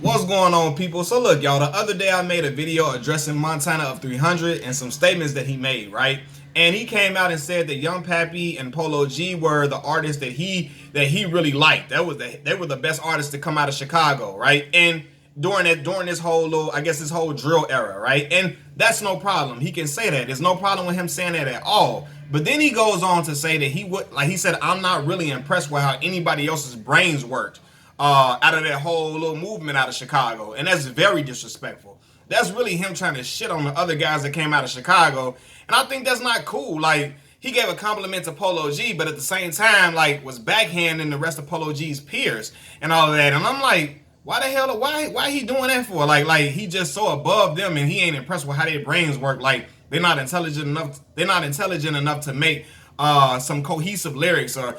What's going on, people? So look, y'all, the other day I made a video addressing Montana of 300 and some statements that he made, right? And he came out and said that Young Pappy and Polo G were the artists that he really liked. They were the best artists to come out of Chicago, right? And during this whole little, I guess this whole drill era, right? And that's no problem. He can say that. There's no problem with him saying that at all. But then he goes on to say that he said, I'm not really impressed with how anybody else's brains worked out of that whole little movement out of Chicago. And that's very disrespectful. That's really him trying to shit on the other guys that came out of Chicago. And I think that's not cool. Like, he gave a compliment to Polo G, but at the same time, like, was backhanding the rest of Polo G's peers and all of that. And I'm like, why the hell, why he doing that for? Like he just so above them and he ain't impressed with how their brains work. Like, they're not intelligent enough to make some cohesive lyrics or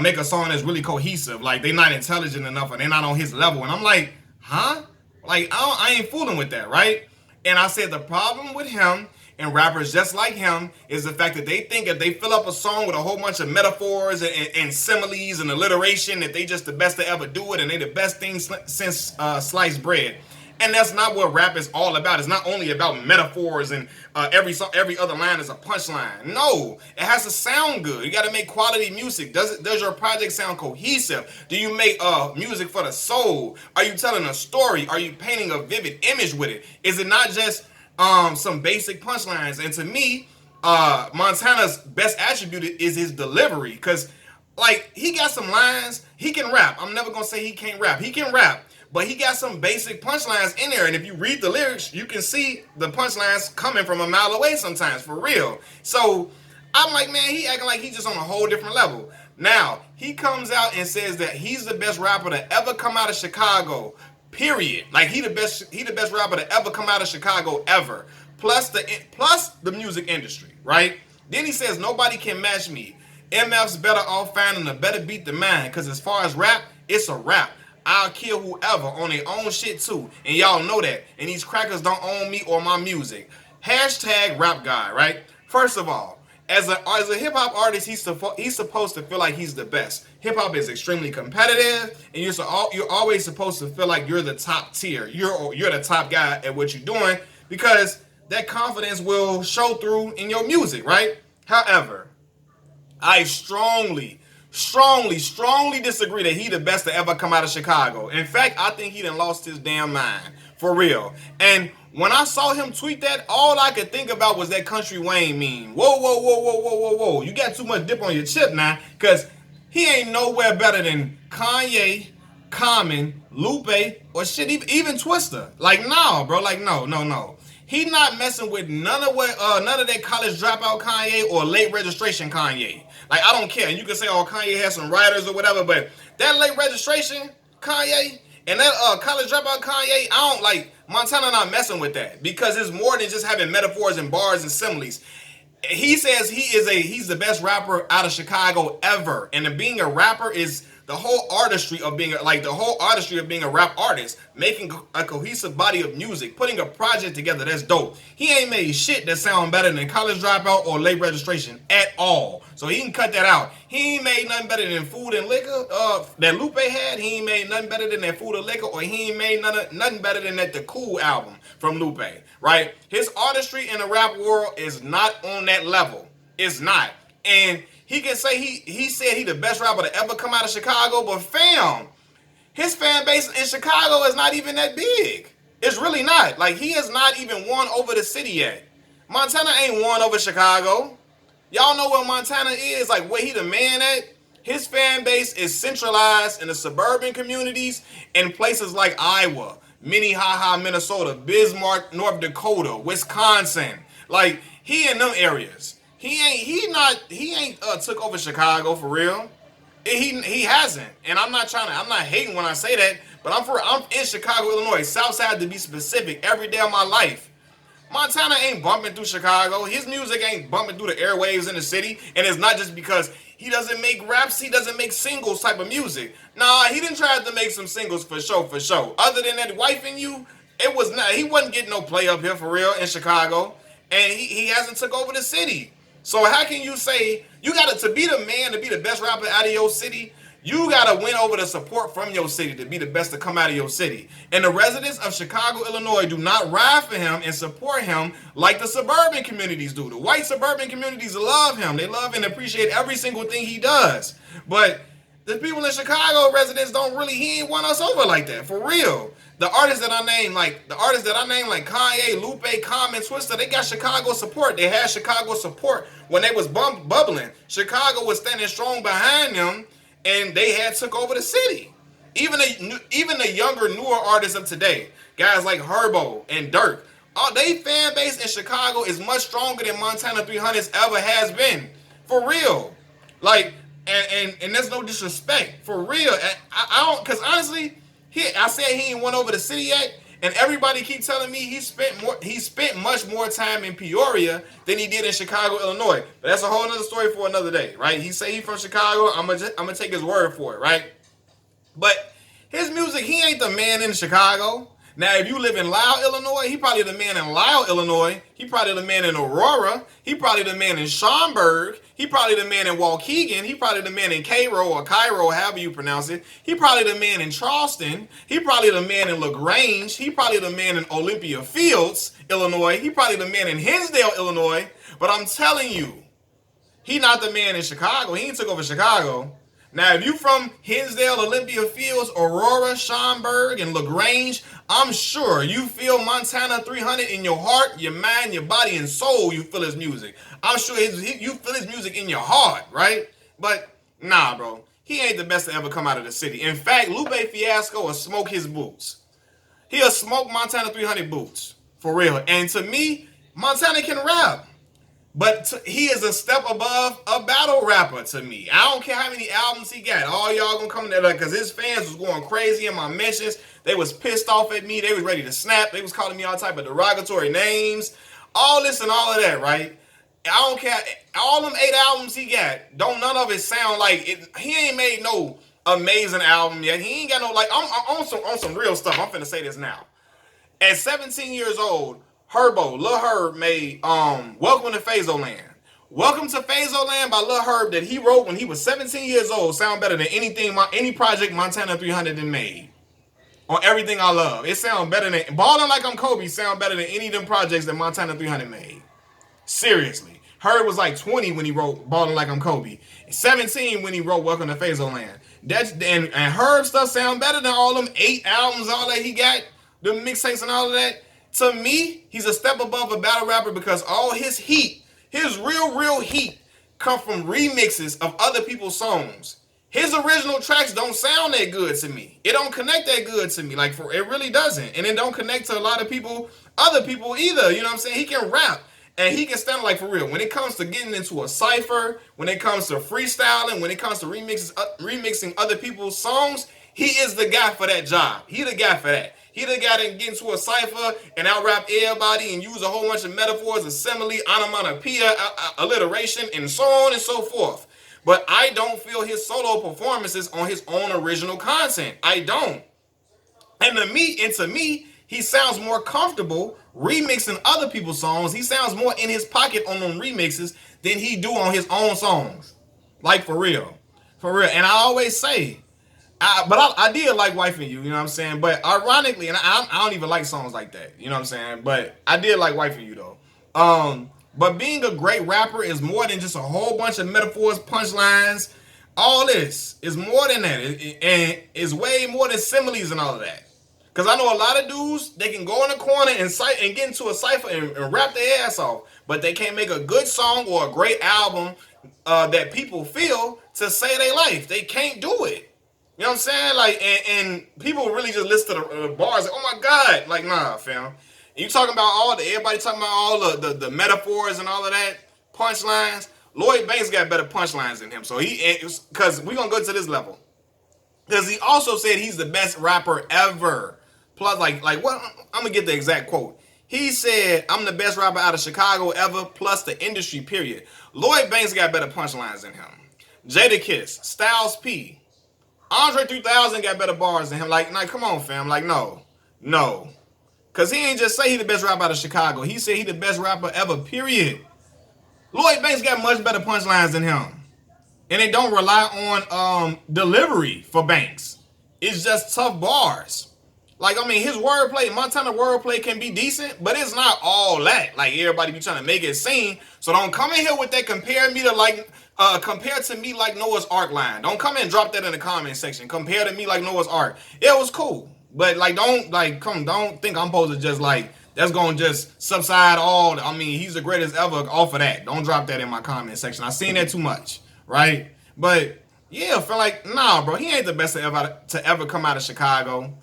make a song that's really cohesive. Like, they're not intelligent enough or they're not on his level. And I'm like, huh? Like, I ain't fooling with that, right? And I said the problem with him and rappers just like him is the fact that they think if they fill up a song with a whole bunch of metaphors and similes and alliteration that they just the best to ever do it and they the best thing since sliced bread. And that's not what rap is all about. It's not only about metaphors and every other line is a punchline. No, it has to sound good. You got to make quality music. Does your project sound cohesive? Do you make music for the soul? Are you telling a story? Are you painting a vivid image with it? Is it not just some basic punchlines? And to me, Montana's best attribute is his delivery, because like he got some lines. He can rap. I'm never gonna say he can't rap. He can rap. But he got some basic punchlines in there. And if you read the lyrics, you can see the punchlines coming from a mile away sometimes, for real. So I'm like, man, he acting like he's just on a whole different level. Now, he comes out and says that he's the best rapper to ever come out of Chicago, period. Like, he the best rapper to ever come out of Chicago ever. Plus the music industry, right? Then he says, nobody can match me. MF's better off finding a better beat than mine. Because as far as rap, it's a rap. I'll kill whoever on their own shit too. And y'all know that. And these crackers don't own me or my music. Hashtag rap guy, right? First of all, as a hip hop artist, he's supposed to feel like he's the best. Hip hop is extremely competitive, and you're always supposed to feel like you're the top tier. You're the top guy at what you're doing, because that confidence will show through in your music, right? However, I strongly disagree that he the best to ever come out of Chicago. In fact, I think he done lost his damn mind. For real. And when I saw him tweet that, all I could think about was that Country Wayne meme. Whoa. You got too much dip on your chip now, because he ain't nowhere better than Kanye, Common, Lupe, or shit, even Twista. Like, nah, bro. Like, no. He not messing with none of that college dropout Kanye or late registration Kanye. Like, I don't care. And you can say, oh, Kanye has some writers or whatever, but that late registration Kanye and that college dropout Kanye, I don't like. Montana not messing with that, because it's more than just having metaphors and bars and similes. He says he's the best rapper out of Chicago ever, and being a rapper is the whole artistry of being a rap artist, making a cohesive body of music, putting a project together that's dope. He ain't made shit that sound better than College Dropout or Late Registration at all. So he can cut that out. He ain't made nothing better than Food and Liquor that Lupe had. He ain't made nothing better than that Food and Liquor, or he ain't made nothing better than that The Cool album from Lupe, right? His artistry in the rap world is not on that level. It's not. And he can say he said he the best rapper to ever come out of Chicago, but fam, his fan base in Chicago is not even that big. It's really not. Like, he has not even won over the city yet. Montana ain't won over Chicago. Y'all know where Montana is, like where he the man at. His fan base is centralized in the suburban communities in places like Iowa, Minnehaha, Minnesota, Bismarck, North Dakota, Wisconsin. Like, he in them areas. He ain't took over Chicago for real. He hasn't. And I'm not hating when I say that, but I'm in Chicago, Illinois, South Side to be specific, every day of my life. Montana ain't bumping through Chicago. His music ain't bumping through the airwaves in the city, and it's not just because he doesn't make raps, he doesn't make singles type of music. Nah, he didn't try to make some singles for show. Other than that Wife and You, he wasn't getting no play up here for real in Chicago, and he hasn't took over the city. So how can you say you got to be the man, to be the best rapper out of your city? You gotta win over the support from your city to be the best to come out of your city. And the residents of Chicago, Illinois do not ride for him and support him like the suburban communities do. The white suburban communities love him. They love and appreciate every single thing he does. But the people in Chicago residents don't really, he ain't won us over like that, for real. The artists that I name, like Kanye, Lupe, Common, Twista, they got Chicago support. They had Chicago support when they was bubbling. Chicago was standing strong behind them, and they had took over the city. Even the younger, newer artists of today, guys like Herbo and Dirk, they fan base in Chicago is much stronger than Montana 300's ever has been, for real. Like, and there's no disrespect, for real. I don't, cause honestly, I said he ain't won over the city yet, and everybody keep telling me he spent much more time in Peoria than he did in Chicago, Illinois. But that's a whole other story for another day, right? He say he from Chicago. I'm gonna take his word for it, right? But his music, he ain't the man in Chicago. Now, if you live in Lisle, Illinois, he probably the man in Lisle, Illinois. He probably the man in Aurora. He probably the man in Schaumburg. He probably the man in Waukegan. He probably the man in Cairo or Cairo, however you pronounce it. He probably the man in Charleston. He probably the man in LaGrange. He probably the man in Olympia Fields, Illinois. He probably the man in Hinsdale, Illinois. But I'm telling you, he not the man in Chicago. He ain't took over Chicago. Now, if you from Hinsdale, Olympia Fields, Aurora, Schaumburg, and LaGrange, I'm sure you feel Montana 300 in your heart, your mind, your body, and soul. You feel his music. I'm sure you feel his music in your heart, right? But nah, bro. He ain't the best to ever come out of the city. In fact, Lupe Fiasco will smoke his boots. He'll smoke Montana 300 boots. For real. And to me, Montana can rap. But he is a step above a battle rapper to me. I don't care how many albums he got. All y'all gonna come there because his fans was going crazy in my mentions. They was pissed off at me. They was ready to snap. They was calling me all type of derogatory names. All this and all of that, right? I don't care. All them 8 albums he got, don't none of it sound like it. He ain't made no amazing album yet. He ain't got no, like, I'm on some real stuff. I'm finna say this now. At 17 years old, Herbo, Lil Herb made Welcome to Phazoland. Welcome to Phazoland by Lil Herb that he wrote when he was 17 years old sound better than any project Montana 300 done made. On Everything I Love. It sound better than Ballin' Like I'm Kobe sound better than any of them projects that Montana 300 made. Seriously. Herb was like 20 when he wrote Ballin' Like I'm Kobe. 17 when he wrote Welcome to Phazoland. And Herb stuff sound better than all them 8 albums, all that he got, the mixtapes and all of that. To me, he's a step above a battle rapper because all his heat, his real heat, come from remixes of other people's songs. His original tracks don't sound that good to me. It don't connect that good to me. Like, it really doesn't. And it don't connect to a lot of people, other people either. You know what I'm saying? He can rap. And he can stand, like, for real. When it comes to getting into a cypher, when it comes to freestyling, when it comes to remixing other people's songs, he is the guy for that job. He the guy for that. He the guy that get into a cypher and out-rap everybody and use a whole bunch of metaphors, simile, onomatopoeia, alliteration, and so on and so forth. But I don't feel his solo performances on his own original content. I don't. And to me, he sounds more comfortable remixing other people's songs. He sounds more in his pocket on them remixes than he do on his own songs. Like, for real. For real. And I always say, I did like Wifing You, you know what I'm saying? But ironically, and I don't even like songs like that, you know what I'm saying? But I did like Wifing You, though. But being a great rapper is more than just a whole bunch of metaphors, punchlines. All this is more than that. And it's way more than similes and all of that. Because I know a lot of dudes, they can go in a corner and get into a cypher and rap their ass off. But they can't make a good song or a great album that people feel to say they life. They can't do it. You know what I'm saying? Like, and people really just listen to the bars. Like, oh my God. Like, nah, fam. You talking about everybody talking about all the metaphors and all of that, punchlines. Lloyd Banks got better punchlines than him. So because we're going to go to this level. Because he also said he's the best rapper ever. Plus, like what? I'm going to get the exact quote. He said, I'm the best rapper out of Chicago ever, plus the industry, period. Lloyd Banks got better punchlines than him. Jadakiss, Styles P, Andre 3000 got better bars than him. Like, come on, fam. Like, no. Because he ain't just say he the best rapper out of Chicago. He said he the best rapper ever, period. Lloyd Banks got much better punchlines than him. and they don't rely on delivery for Banks. It's just tough bars. Like, I mean, his wordplay, Montana wordplay can be decent, but it's not all that. Like, everybody be trying to make it seem. So don't come in here with that compare to me like Noah's Ark line. Don't come and drop that in the comment section. Compare to me like Noah's Ark. It was cool. But, like, don't think I'm supposed to just, like, that's going to just subside all. I mean, he's the greatest ever off of that. Don't drop that in my comment section. I've seen that too much, right? But, yeah, I feel like, nah, bro, he ain't the best to ever come out of Chicago.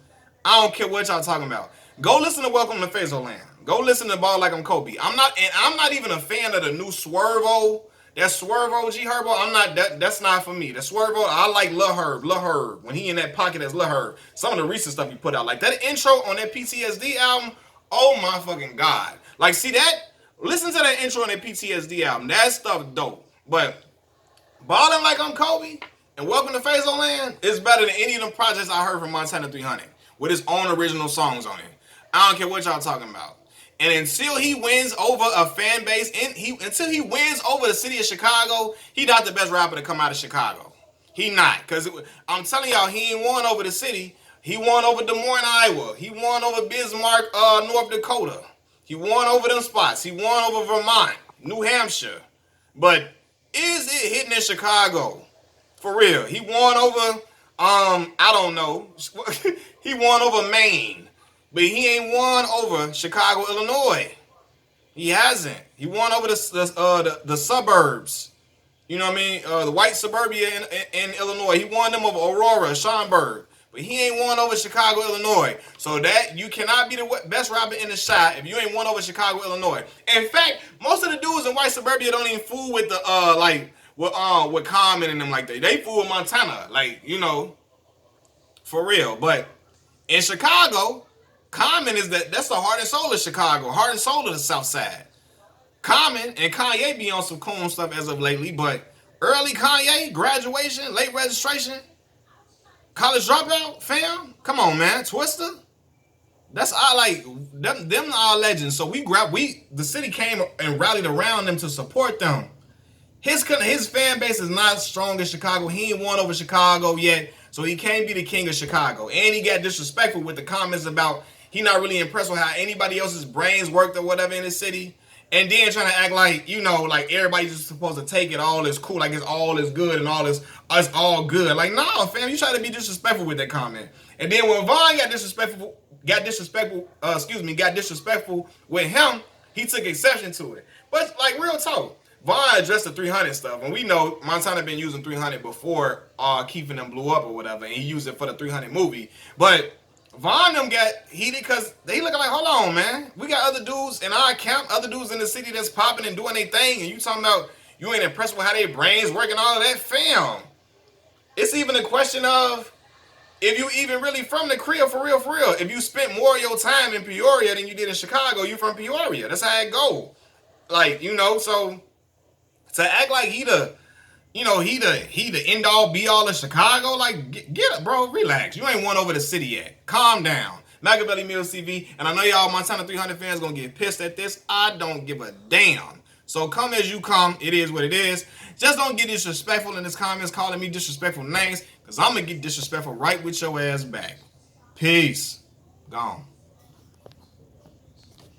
I don't care what y'all talking about. Go listen to Welcome to Fazoland. Go listen to Ball Like I'm Kobe. I'm not even a fan of the new Swervo. That Swervo G Herbo. I'm not that's not for me. The Swervo, I like Lil Herb. When he in that pocket as Lil Herb. Some of the recent stuff he put out. Like that intro on that PTSD album. Oh my fucking God. Like, see that? Listen to that intro on that PTSD album. That stuff dope. But Ballin' Like I'm Kobe and Welcome to Fazoland is better than any of them projects I heard from Montana 300. With his own original songs on it. I don't care what y'all talking about. And until he wins over a fan base, until he wins over the city of Chicago, he not the best rapper to come out of Chicago. He not. Because I'm telling y'all, he ain't won over the city. He won over Des Moines, Iowa. He won over Bismarck, North Dakota. He won over them spots. He won over Vermont, New Hampshire. But is it hitting in Chicago? For real. He won over... I don't know. He won over Maine, but he ain't won over Chicago, Illinois. He hasn't. He won over the suburbs. You know what I mean? The white suburbia in Illinois. He won them over Aurora, Schaumburg, but he ain't won over Chicago, Illinois. So that you cannot be the best rapper in the shot if you ain't won over Chicago, Illinois. In fact, most of the dudes in white suburbia don't even fool with the with Common and them like that. They fool with Montana, like, you know, for real. But in Chicago, Common is that's the heart and soul of Chicago, heart and soul of the South Side. Common and Kanye be on some cool stuff as of lately, but early Kanye, graduation, late registration, college dropout, fam, come on, man, Twister. That's our, like, them our legends. So the city came and rallied around them to support them. His fan base is not strong as Chicago. He ain't won over Chicago yet, so he can't be the king of Chicago. And he got disrespectful with the comments about he not really impressed with how anybody else's brains worked or whatever in the city. And then trying to act like, you know, like everybody's just supposed to take it all is cool, like it's all is good and all is us all good. Like, nah, fam, you try to be disrespectful with that comment. And then when Vaughn got disrespectful with him, he took exception to it. But like, real talk, Vaughn addressed the 300 stuff, and we know Montana been using 300 before Keith and them blew up or whatever, and he used it for the 300 movie. But Vaughn them got heated because they looking like, hold on, man, we got other dudes in our camp, other dudes in the city that's popping and doing their thing, and you talking about you ain't impressed with how their brains work and all of that, fam. It's even a question of if you even really from the crib for real, for real. If you spent more of your time in Peoria than you did in Chicago, you from Peoria. That's how it go. Like, you know, so to act like he the end all be all of Chicago, like, get up, bro, relax. You ain't won over the city yet. Calm down. Machiavelli Mills TV, and I know y'all Montana 300 fans gonna get pissed at this. I don't give a damn. So come as you come. It is what it is. Just don't get disrespectful in this comments, calling me disrespectful names, because I'm gonna get disrespectful right with your ass back. Peace. Gone.